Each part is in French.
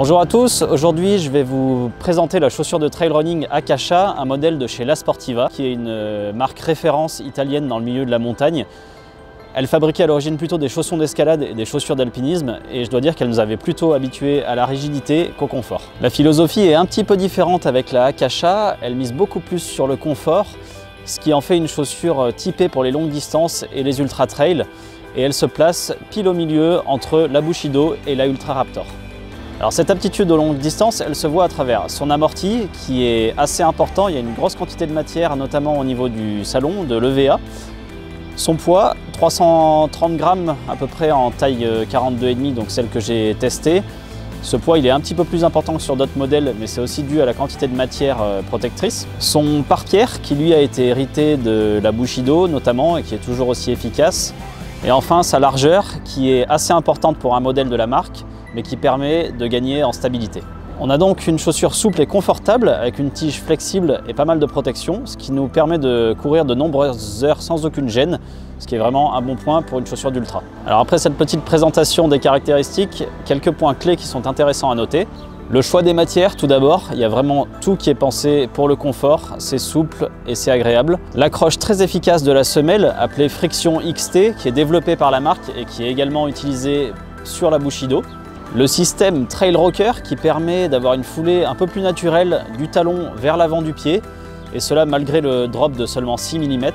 Bonjour à tous, aujourd'hui je vais vous présenter la chaussure de trail running Akasha, un modèle de chez La Sportiva, qui est une marque référence italienne dans le milieu de la montagne. Elle fabriquait à l'origine plutôt des chaussons d'escalade et des chaussures d'alpinisme, et je dois dire qu'elle nous avait plutôt habitués à la rigidité qu'au confort. La philosophie est un petit peu différente avec la Akasha, elle mise beaucoup plus sur le confort, ce qui en fait une chaussure typée pour les longues distances et les ultra trails, et elle se place pile au milieu entre la Bushido et la Ultra Raptor. Alors cette aptitude aux longues distances, elle se voit à travers son amorti qui est assez important, il y a une grosse quantité de matière notamment au niveau du salon, de l'EVA. Son poids, 330 grammes à peu près en taille 42,5, donc celle que j'ai testée. Ce poids il est un petit peu plus important que sur d'autres modèles, mais c'est aussi dû à la quantité de matière protectrice. Son pare-pierre qui lui a été hérité de la Bushido notamment et qui est toujours aussi efficace. Et enfin sa largeur qui est assez importante pour un modèle de la marque, mais qui permet de gagner en stabilité. On a donc une chaussure souple et confortable avec une tige flexible et pas mal de protection, ce qui nous permet de courir de nombreuses heures sans aucune gêne, ce qui est vraiment un bon point pour une chaussure d'ultra. Alors après cette petite présentation des caractéristiques, quelques points clés qui sont intéressants à noter. Le choix des matières, tout d'abord, il y a vraiment tout qui est pensé pour le confort, c'est souple et c'est agréable. L'accroche très efficace de la semelle, appelée Friction XT, qui est développée par la marque et qui est également utilisée sur la Bushido. Le système Trail Rocker qui permet d'avoir une foulée un peu plus naturelle du talon vers l'avant du pied, et cela malgré le drop de seulement 6 mm.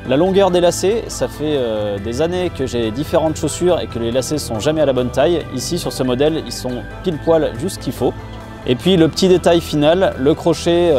La longueur des lacets, ça fait des années que j'ai différentes chaussures et que les lacets sont jamais à la bonne taille. Ici sur ce modèle, ils sont pile poil juste ce qu'il faut. Et puis le petit détail final, le crochet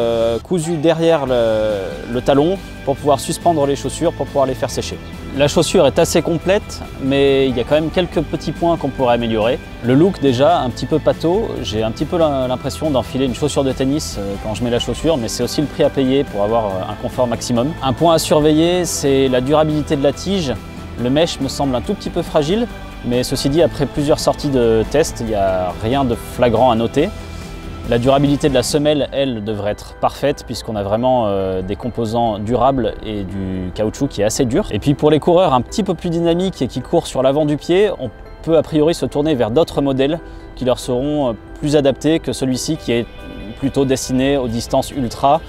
cousu derrière le talon pour pouvoir suspendre les chaussures, pour pouvoir les faire sécher. La chaussure est assez complète, mais il y a quand même quelques petits points qu'on pourrait améliorer. Le look déjà, un petit peu pâteau, j'ai un petit peu l'impression d'enfiler une chaussure de tennis quand je mets la chaussure, mais c'est aussi le prix à payer pour avoir un confort maximum. Un point à surveiller, c'est la durabilité de la tige. Le mesh me semble un tout petit peu fragile, mais ceci dit, après plusieurs sorties de test, il n'y a rien de flagrant à noter. La durabilité de la semelle, elle, devrait être parfaite puisqu'on a vraiment des composants durables et du caoutchouc qui est assez dur. Et puis pour les coureurs un petit peu plus dynamiques et qui courent sur l'avant du pied, on peut a priori se tourner vers d'autres modèles qui leur seront plus adaptés que celui-ci qui est plutôt destiné aux distances ultra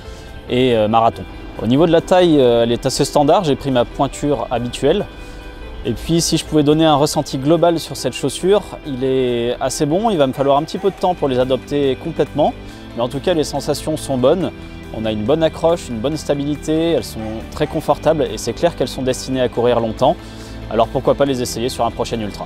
et marathon. Au niveau de la taille, elle est assez standard, j'ai pris ma pointure habituelle. Et puis si je pouvais donner un ressenti global sur cette chaussure, il est assez bon, il va me falloir un petit peu de temps pour les adopter complètement, mais en tout cas les sensations sont bonnes. On a une bonne accroche, une bonne stabilité, elles sont très confortables et c'est clair qu'elles sont destinées à courir longtemps. Alors pourquoi pas les essayer sur un prochain ultra.